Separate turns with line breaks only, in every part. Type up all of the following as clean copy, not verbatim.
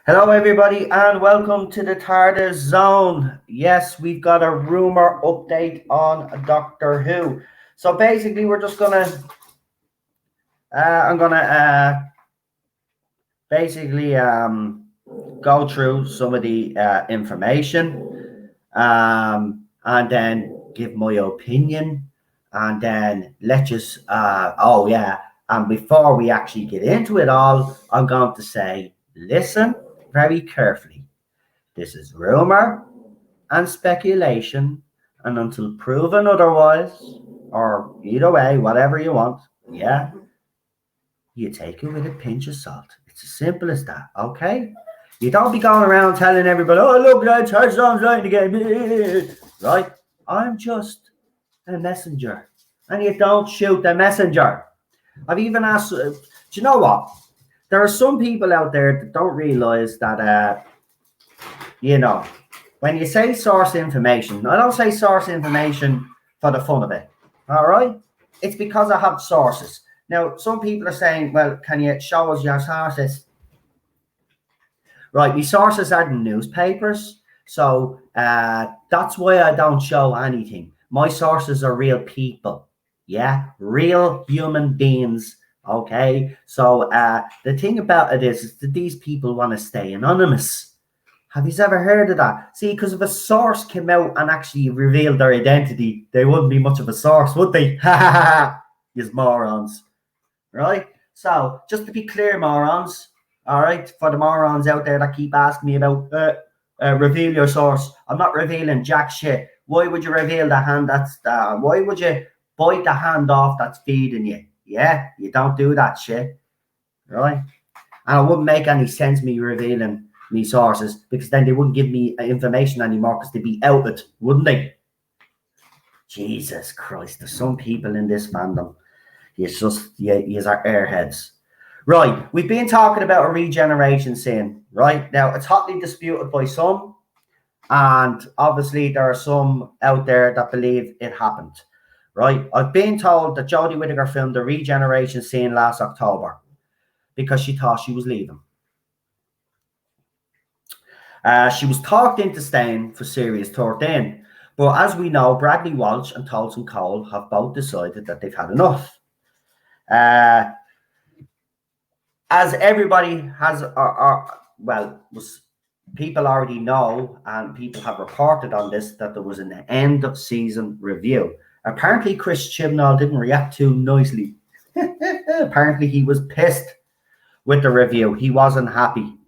Hello, everybody, and welcome to the TARDIS Zone. Yes, we've got a rumor update on Doctor Who. So basically, we're just gonna, I'm gonna basically go through some of the information, and then give my opinion, and then let's just, oh yeah, and before we actually get into it all, I'm going to say, listen very carefully. This is rumor and speculation, and until proven otherwise, or either way, whatever you want, yeah, you take it with a pinch of salt. It's as simple as that, okay? You don't be going around telling everybody, oh, look, that touchdown's right again, right? I'm just a messenger, and you don't shoot the messenger. I've even asked, do you know what? There are some people out there that don't realize that, you know, when you say source information, I don't say source information for the fun of it, all right? It's because I have sources. Now, some people are saying, well, can you show us your sources? Right, my sources are the newspapers, so that's why I don't show anything. My sources are real people, yeah? Real human beings. Okay, so the thing about it is that these people want to stay anonymous. Have you ever heard of that? See, because if a source came out and actually revealed their identity, they wouldn't be much of a source, would they? Ha ha ha! You morons, right? So, just to be clear, morons, all right, for the morons out there that keep asking me about reveal your source, I'm not revealing jack shit. Why would you reveal the hand that's? Why would you bite the hand off that's feeding you? Yeah, you don't do that shit, right? And it wouldn't make any sense me revealing me sources, because then they wouldn't give me information anymore because they'd be outed, wouldn't they? Jesus Christ, there's some people in this fandom. He's are airheads. Right, we've been talking about a regeneration scene, right? Now, it's hotly disputed by some, and obviously there are some out there that believe it happened. Right, I've been told that Jodie Whittaker filmed a regeneration scene last October because she thought she was leaving. She was talked into staying for Series 13, but as we know, Bradley Walsh and Tolson Cole have both decided that they've had enough. As everybody has, people already know, and people have reported on this, that there was an end of season review. Apparently, Chris Chibnall didn't react too nicely. Apparently, he was pissed with the review. He wasn't happy.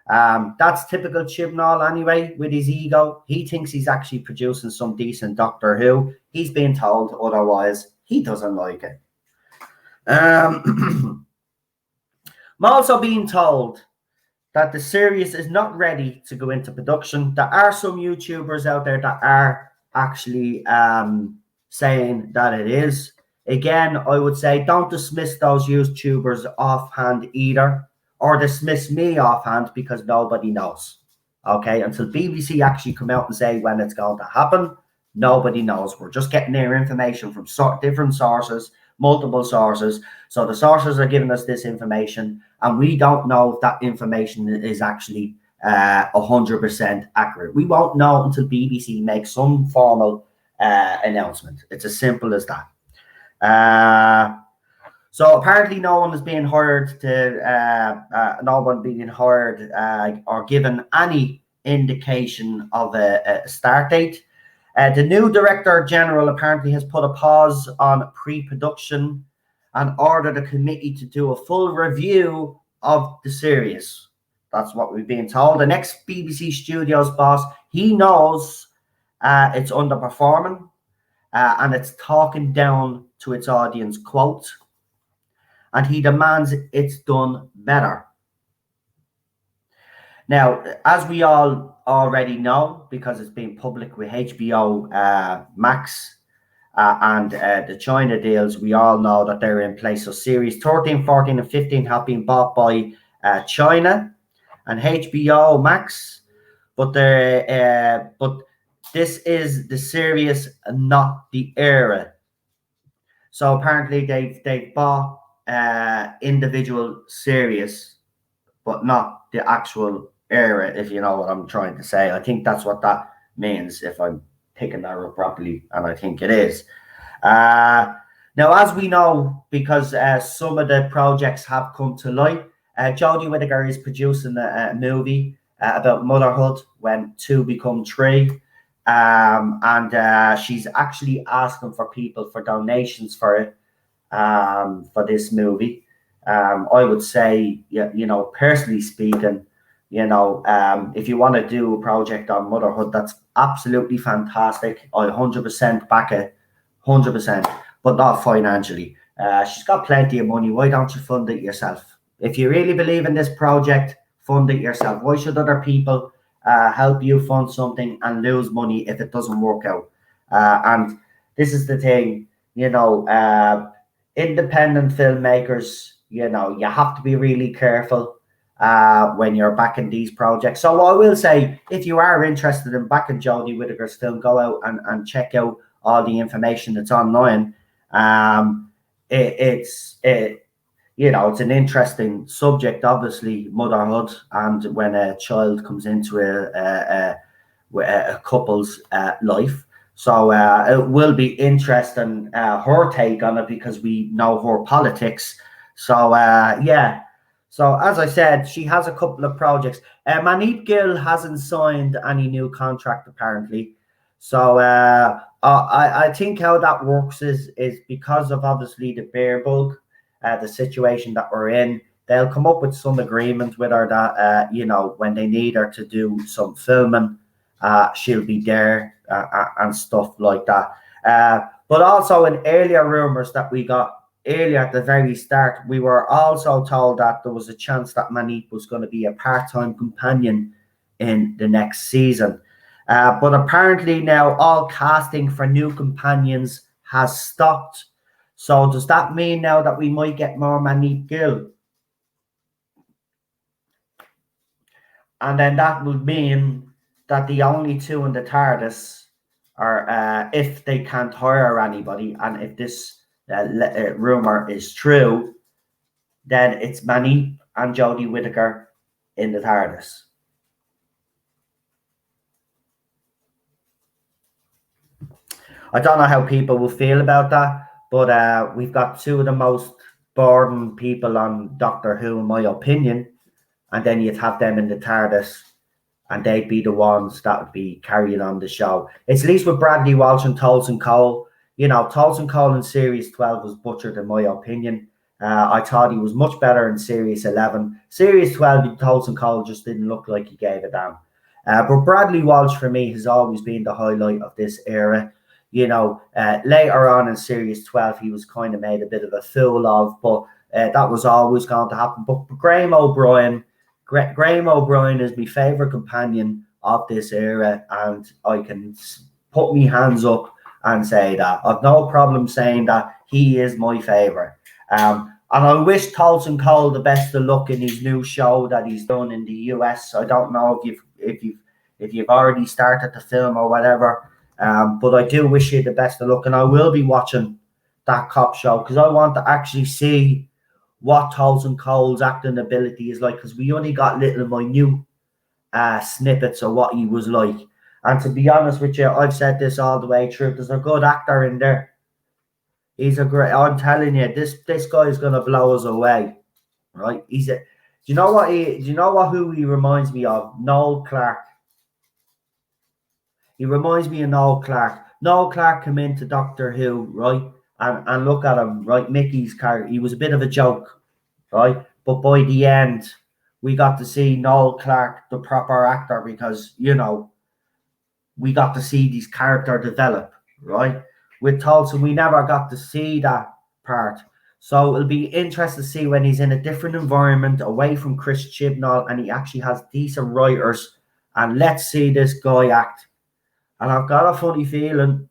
That's typical Chibnall anyway, with his ego. He thinks he's actually producing some decent Doctor Who. He's being told otherwise. He doesn't like it. I'm also being told that the series is not ready to go into production. There are some YouTubers out there that are actually saying that it is. Again, I would say don't dismiss those YouTubers offhand either, or dismiss me offhand, because nobody knows. Okay, until BBC actually come out and say when it's going to happen, nobody knows. We're just getting their information from different sources, multiple sources. So the sources are giving us this information, and we don't know if that information is actually 100% accurate. We won't know until BBC makes some formal announcement. It's as simple as that. So apparently no one is being hired or given any indication of a start date. The new Director General apparently has put a pause on pre-production and ordered a committee to do a full review of the series. That's what we've been told. The next BBC Studios boss, he knows it's underperforming and it's talking down to its audience, quote, and he demands it's done better. Now, as we all already know, because it's been public with HBO Max and the China deals, we all know that they're in place. So series 13, 14, and 15 have been bought by China and HBO Max, but this is the series, not the era. So apparently they've bought individual series, but not the actual era, if you know what I'm trying to say. I think that's what that means, if I'm picking that up properly, and I think it is. Now, as we know, because some of the projects have come to light, Jodie Whittaker is producing a movie about motherhood when two become three. And she's actually asking for people for donations for it, for this movie. I would say, personally speaking, if you want to do a project on motherhood, that's absolutely fantastic. I 100% back it, 100%, but not financially. She's got plenty of money. Why don't you fund it yourself? If you really believe in this project, fund it yourself. Why should other people help you fund something and lose money if it doesn't work out? And this is the thing, independent filmmakers, you have to be really careful when you're backing these projects. So I will say, if you are interested in backing Jodie Whittaker's film, go out and check out all the information that's online. It's an interesting subject, obviously, motherhood, and when a child comes into a couple's life. So it will be interesting, her take on it, because we know her politics. So yeah. So as I said, she has a couple of projects. Manip Gill hasn't signed any new contract apparently. So I think how that works is because of obviously the bear bug, the situation that we're in. They'll come up with some agreement with her that when they need her to do some filming, she'll be there and stuff like that. But also in earlier rumors that we got earlier at the very start, we were also told that there was a chance that Manip was going to be a part-time companion in the next season. But apparently now all casting for new companions has stopped. So does that mean now that we might get more Manip Gill? And then that would mean that the only two in the TARDIS are, if they can't hire anybody, and if this rumor is true, then it's Manip and Jodie Whittaker in the TARDIS. I don't know how people will feel about that, but we've got two of the most boring people on Doctor Who, in my opinion, and then you'd have them in the TARDIS, and they'd be the ones that would be carrying on the show. It's at least with Bradley Walsh and Tolson Cole. Tolson Cole in Series 12 was butchered, in my opinion. I thought he was much better in Series 11. Series 12, Tolson Cole just didn't look like he gave a damn. But Bradley Walsh, for me, has always been the highlight of this era. Later on in Series 12, he was kind of made a bit of a fool of, but that was always going to happen. But Graham O'Brien is my favourite companion of this era, and I can put my hands up and say that. I've no problem saying that he is my favourite. And I wish Tolson Cole the best of luck in his new show that he's done in the US. I don't know if you've already started the film or whatever, but I do wish you the best of luck, and I will be watching that cop show because I want to actually see what Tolson Cole's acting ability is like, because we only got little minute snippets of what he was like. And to be honest with you, I've said this all the way through. There's a good actor in there. He's a great. I'm telling you, this guy is gonna blow us away, right? Do you know what? Who he reminds me of? Noel Clarke. He reminds me of Noel Clarke. Noel Clarke came into Doctor Who, right? And look at him, right? Mickey's character. He was a bit of a joke, right? But by the end, we got to see Noel Clarke, the proper actor, because we got to see this character develop, right? With Tolson, we never got to see that part. So it'll be interesting to see when he's in a different environment away from Chris Chibnall and he actually has decent writers. And let's see this guy act. And I've got a funny feeling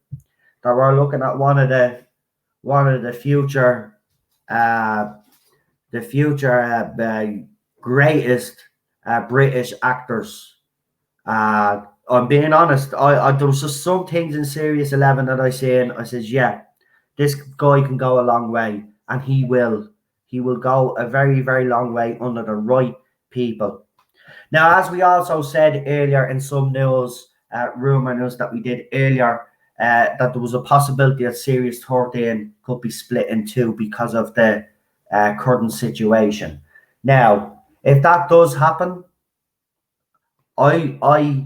that we're looking at one of the future greatest British actors. I'm being honest. I there was just some things in Series 11 that I seen. I says, yeah, this guy can go a long way, and he will. He will go a very, very long way under the right people. Now, as we also said earlier in some news, rumor news that we did earlier, that there was a possibility that Series 13 could be split in two because of the current situation. Now, if that does happen, I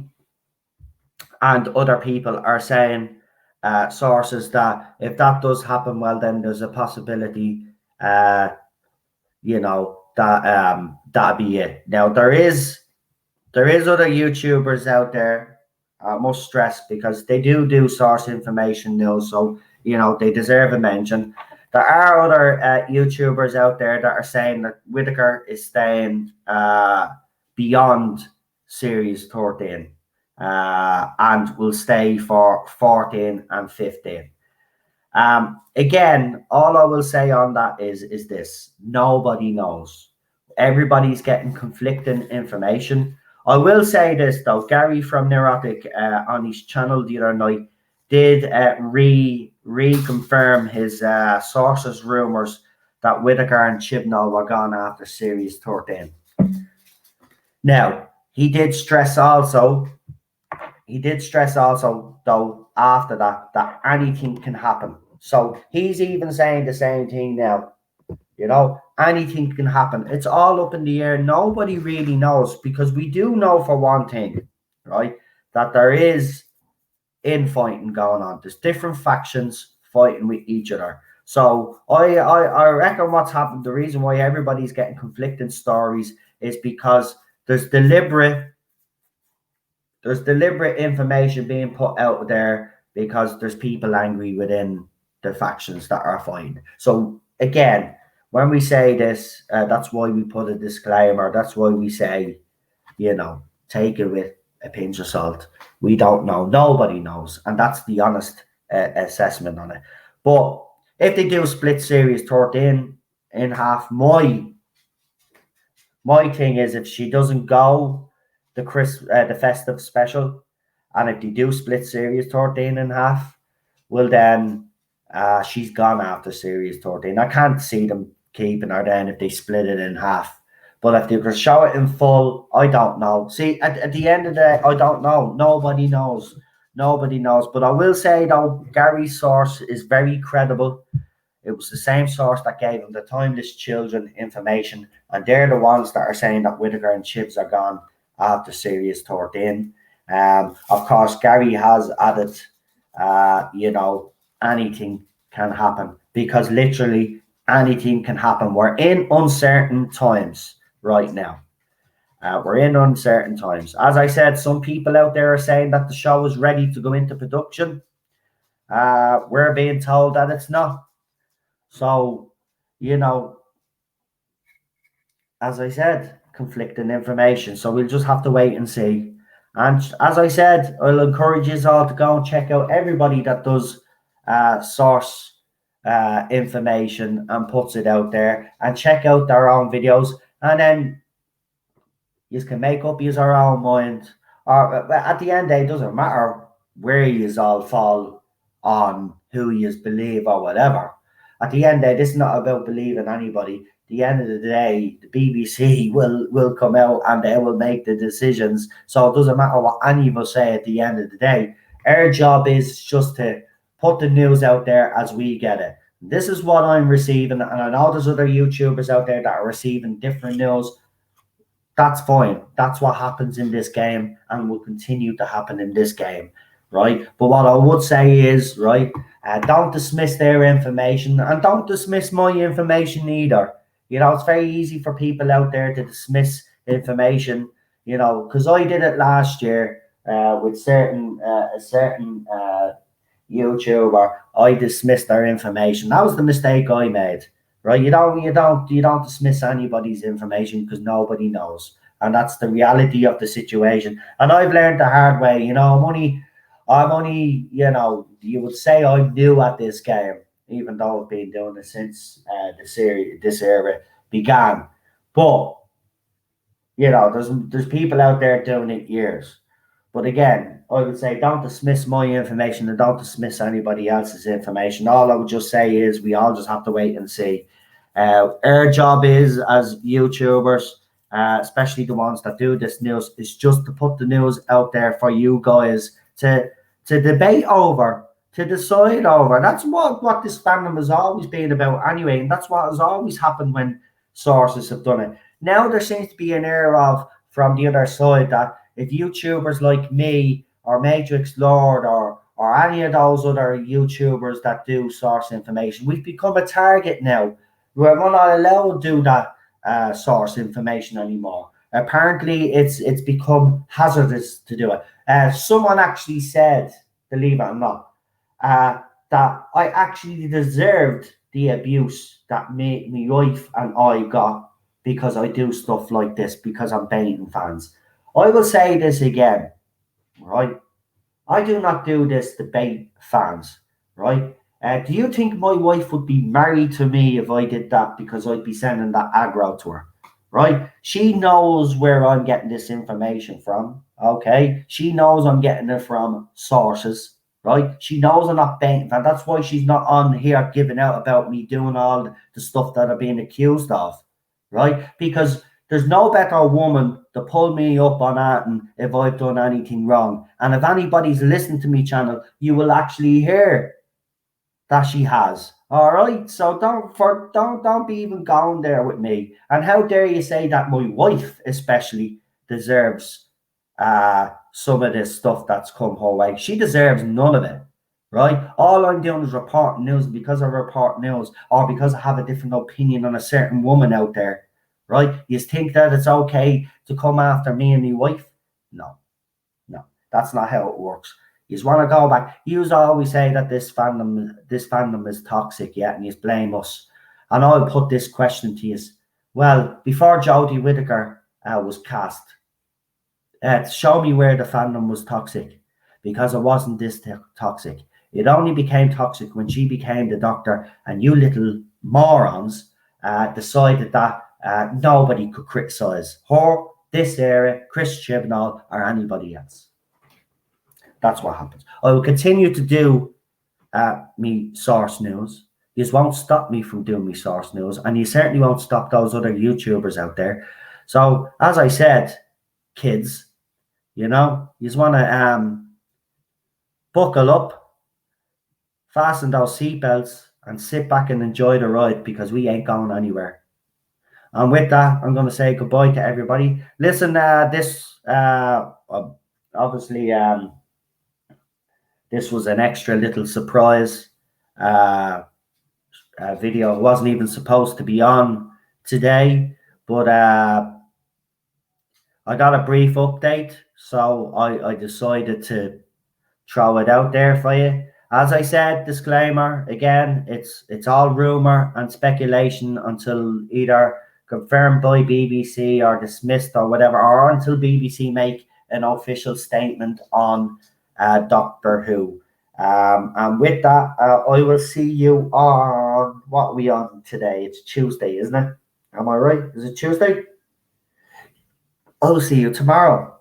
and other people are saying, sources, that if that does happen, well, then there's a possibility, that'd be it. Now, there is other YouTubers out there, I must stress, because they do source information news, so they deserve a mention. There are other YouTubers out there that are saying that Whittaker is staying beyond Series 13 and will stay for 14 and 15. Again, all I will say on that is this: nobody knows. Everybody's getting conflicting information. I will say this though: Gary from Neurotic on his channel the other night did reconfirm his sources rumors that Whittaker and Chibnall were gone after Series 13. Now, he did stress also though after that anything can happen. So he's even saying the same thing now. Anything can happen. It's all up in the air. Nobody really knows, because we do know for one thing, right, that there is infighting going on. There's different factions fighting with each other. So I reckon what's happened, the reason why everybody's getting conflicting stories is because there's deliberate information being put out there because there's people angry within the factions that are fighting. So again, when we say this, that's why we put a disclaimer. That's why we say, take it with a pinch of salt. We don't know. Nobody knows. And that's the honest assessment on it. But if they do split Series 13 in half, my thing is, if she doesn't go the festive special, and if they do split Series 13 in half, well then she's gone after Series 13. I can't see them keeping her then if they split it in half. But if they could show it in full, I don't know. See, at the end of the day, I don't know. Nobody knows. But I will say, though, Gary's source is very credible. It was the same source that gave him the Timeless Children information, and they're the ones that are saying that Whittaker and Chibs are gone after Series 13. Of course, Gary has added, anything can happen, because literally anything can happen. We're in uncertain times right now. We're in uncertain times. As I said, some people out there are saying that the show is ready to go into production. We're being told that it's not. So, as I said, conflicting information. So we'll just have to wait and see. And as I said, I'll encourage you all to go and check out everybody that does source information and puts it out there, and check out their own videos, and then you can make up your own mind. Or at the end of the day, it doesn't matter where you all fall on who you believe or whatever. At the end of the day, this is not about believing anybody. At the end of the day, the BBC will come out and they will make the decisions. So it doesn't matter what any of us say at the end of the day. Our job is just to put the news out there as we get it. This is what I'm receiving, and I know there's other YouTubers out there that are receiving different news. That's fine. That's what happens in this game and will continue to happen in this game, right? But what I would say is, right, don't dismiss their information, and don't dismiss my information either. It's very easy for people out there to dismiss information, because I did it last year with a certain YouTuber. I dismissed their information. That was the mistake I made. right? You don't dismiss anybody's information because nobody knows, and that's the reality of the situation. And I've learned the hard way. I'm only, you would say I'm new at this game, even though I've been doing it since this era began. But there's people out there doing it years. But again, I would say don't dismiss my information and don't dismiss anybody else's information. All I would just say is we all just have to wait and see. Our job is as YouTubers, especially the ones that do this news, is just to put the news out there for you guys to debate over, to decide over. That's what this fandom has always been about anyway, and that's what has always happened when sources have done it. Now there seems to be an air of from the other side that if YouTubers like me or Matrix Lord or any of those other YouTubers that do source information, we've become a target now. We're not allowed to do that source information anymore. Apparently, it's become hazardous to do it. Someone actually said, believe it or not, that I actually deserved the abuse that my wife and I got because I do stuff like this because I'm baiting fans. I will say this again, right? I do not do this to bait fans, right? Do you think my wife would be married to me if I did that because I'd be sending that aggro to her, right? She knows where I'm getting this information from, okay? She knows I'm getting it from sources, right? She knows I'm not baiting fans. That's why she's not on here giving out about me doing all the stuff that I'm being accused of, right? Because there's no better woman to pull me up on Arton if I've done anything wrong. And if anybody's listening to me channel, you will actually hear that she has. All right. So don't be even going there with me. And how dare you say that my wife especially deserves some of this stuff that's come her way. She deserves none of it. Right? All I'm doing is reporting news, and because I report news or because I have a different opinion on a certain woman out there. Right? You think that it's okay to come after me and my wife? No, that's not how it works. You just want to go back. You always say that this fandom is toxic, yeah, and you blame us. And I'll put this question to you. Well, before Jodie Whittaker was cast, show me where the fandom was toxic, because it wasn't this toxic. It only became toxic when she became the Doctor, and you little morons decided that nobody could criticize her, this era, Chris Chibnall, or anybody else. That's what happens. I will continue to do me source news. You won't stop me from doing me source news, and you certainly won't stop those other YouTubers out there. So, as I said, kids, you just want to buckle up, fasten those seatbelts, and sit back and enjoy the ride, because we ain't going anywhere. And with that, I'm going to say goodbye to everybody. Listen, this obviously this was an extra little surprise video. It wasn't even supposed to be on today, but I got a brief update, so I decided to throw it out there for you. As I said, disclaimer, again, it's all rumor and speculation until either confirmed by BBC or dismissed or whatever, or until BBC make an official statement on Doctor Who. And with that, I will see you on, what are we on today? It's Tuesday, isn't it? Am I right? Is it Tuesday? I'll see you tomorrow.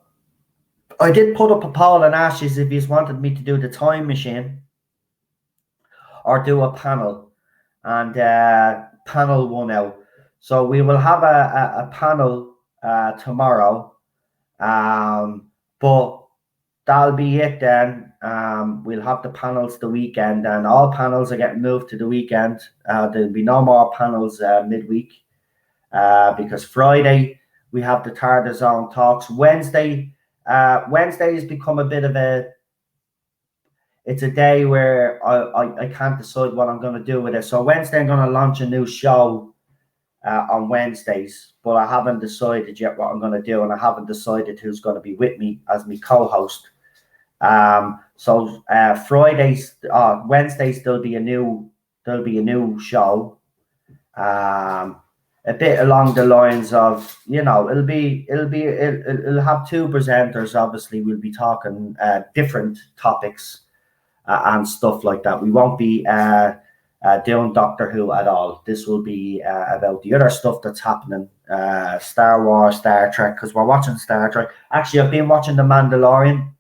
I did put up a poll and asked you if you wanted me to do the time machine or do a panel, and panel won out. So we will have a panel tomorrow, but that'll be it then. We'll have the panels the weekend, and all panels are getting moved to the weekend. There'll be no more panels midweek because Friday we have the Tarda Zone talks. Wednesday has become a bit of it's a day where I can't decide what I'm going to do with it. So Wednesday I'm going to launch a new show on Wednesdays, but I haven't decided yet what I'm going to do, and I haven't decided who's going to be with me as my co-host. So Wednesdays there'll be a new show, a bit along the lines of, it'll have two presenters. Obviously, we'll be talking different topics and stuff like that. We won't be doing Doctor Who at all. This will be about the other stuff that's happening, Star Wars, Star Trek, because we're watching Star Trek. Actually, I've been watching The Mandalorian.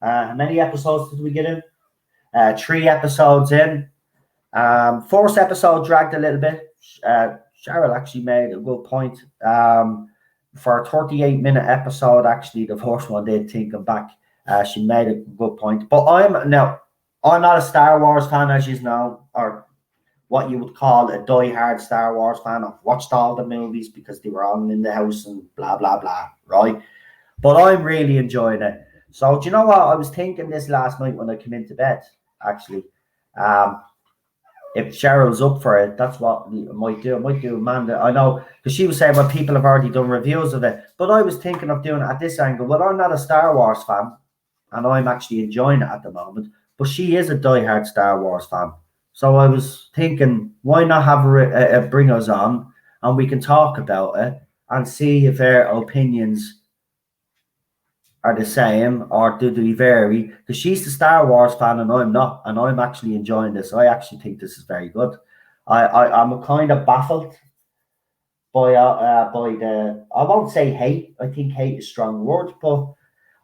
How many episodes did we get in? 3 episodes in. First episode dragged a little bit. Cheryl actually made a good point. For a 38-minute episode, actually, the first one did, thinking back, she made a good point. But I'm not a Star Wars fan, as you know, or what you would call a die-hard Star Wars fan. I've watched all the movies because they were on in the house and blah, blah, blah, right? But I'm really enjoying it. So, do you know what? I was thinking this last night when I came into bed, actually. If Cheryl's up for it, that's what I might do. I might do Amanda. I know, because she was saying, well, people have already done reviews of it. But I was thinking of doing it at this angle. Well, I'm not a Star Wars fan, and I'm actually enjoying it at the moment. But she is a diehard Star Wars fan. So I was thinking, why not have her bring us on, and we can talk about it and see if her opinions are the same or do they vary? Because she's the Star Wars fan and I'm not, and I'm actually enjoying this. I actually think this is very good. I'm kind of baffled by the, I won't say hate. I think hate is a strong word, but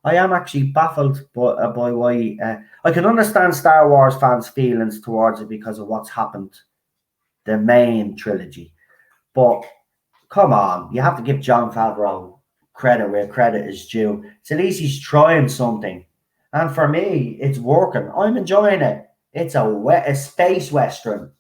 I am actually baffled by why. I can understand Star Wars fans' feelings towards it because of what's happened, the main trilogy. But come on, you have to give Jon Favreau credit where credit is due. It's at least he's trying something, and for me, it's working. I'm enjoying it. It's a space western,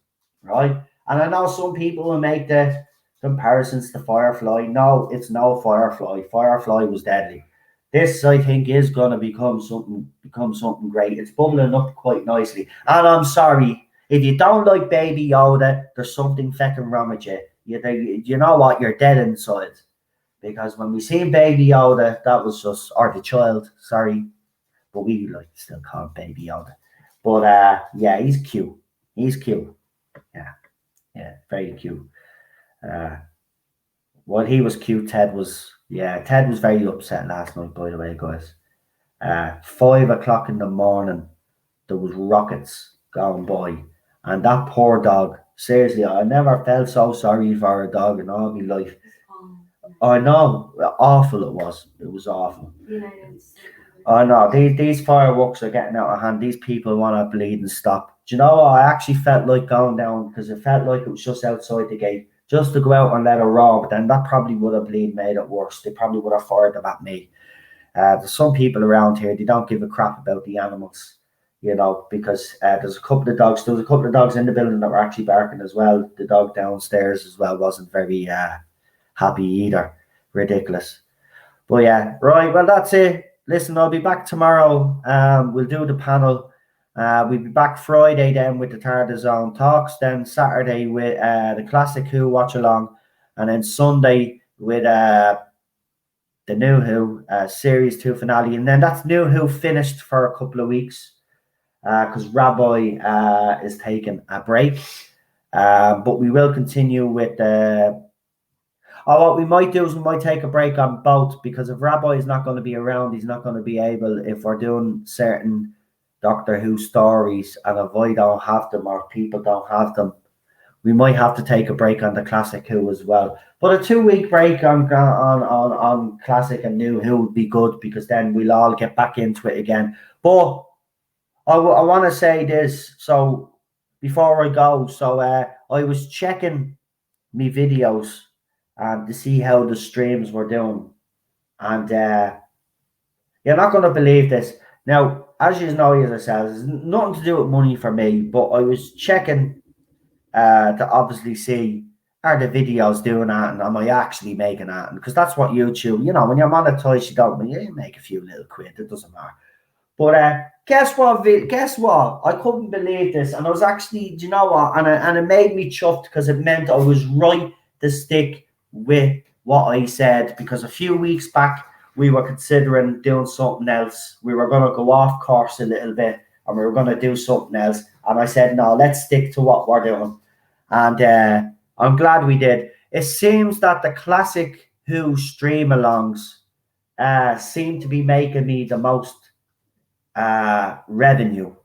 right? And I know some people will make the comparisons to Firefly. No, it's no Firefly. Firefly was deadly. This, I think, is going to become something great. It's bubbling up quite nicely. And I'm sorry, if you don't like Baby Yoda, there's something fucking wrong with you. You know what? You're dead inside. Because when we seen Baby Yoda, that was just, or the child, sorry, but we like still call him Baby Yoda. But yeah, he's cute. He's cute. Yeah, very cute. Well, he was cute. Ted was very upset last night, by the way, guys. 5 o'clock in the morning, there was rockets going by, and that poor dog. Seriously, I never felt so sorry for a dog in all my life. I know, awful it was. It was awful. I know, these fireworks are getting out of hand. These people want to bleed and stop. Do you know what? I actually felt like going down because it felt like it was just outside the gate, just to go out and let it roar. But then that probably would have made it worse. They probably would have fired them at me. There's some people around here, they don't give a crap about the animals, because there's a couple of dogs. There was a couple of dogs in the building that were actually barking as well. The dog downstairs as well wasn't very happy either. Ridiculous. But yeah, right, well, that's it. Listen, I'll be back tomorrow. We'll do the panel. We'll be back Friday then with the TARDIS Zone talks, then Saturday with the Classic Who watch along, and then Sunday with the New Who Series 2 finale. And then that's New Who finished for a couple of weeks because Rabbi is taking a break. But we will continue with what we might do is we might take a break on both, because if Rabbi is not going to be around, he's not going to be able, if we're doing certain Doctor Who stories and if I don't have them or people don't have them, we might have to take a break on the Classic Who as well. But a 2-week break on Classic and New Who would be good, because then we'll all get back into it again. But I want to say this, so before I go, so I was checking me videos to see how the streams were doing, and you're not going to believe this. Now, as you know, as I said, it's nothing to do with money for me, but I was checking to obviously see, are the videos doing that, and am I actually making that? Because that's what YouTube, when you're monetized, you make a few little quid, it doesn't matter. But guess what? I couldn't believe this, and I was actually, do you know what? And it made me chuffed, because it meant I was right to stick with what I said, because a few weeks back we were considering doing something else. We were going to go off course a little bit and we were going to do something else, and I said, no, let's stick to what we're doing. And I'm glad we did. It seems that the classic Who stream alongs seem to be making me the most revenue.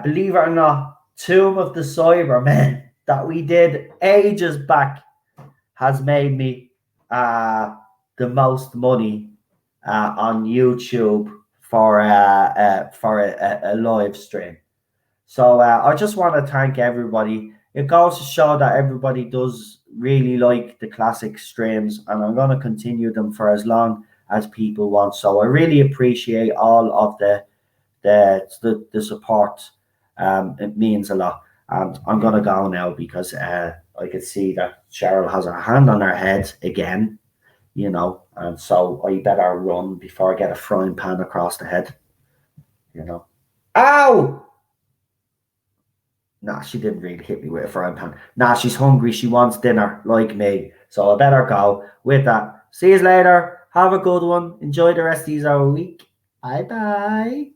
Believe it or not, Tomb of the Cybermen that we did ages back has made me the most money on YouTube for a live stream. So I just want to thank everybody. It goes to show that everybody does really like the classic streams, and I'm going to continue them for as long as people want. So I really appreciate all of the support. It means a lot. And I'm going to go now because I can see that Cheryl has her hand on her head again, and so I better run before I get a frying pan across the head, Ow! Nah, she didn't really hit me with a frying pan. Nah, she's hungry. She wants dinner like me. So I better go. With that, see you later. Have a good one. Enjoy the rest of our week. Bye-bye.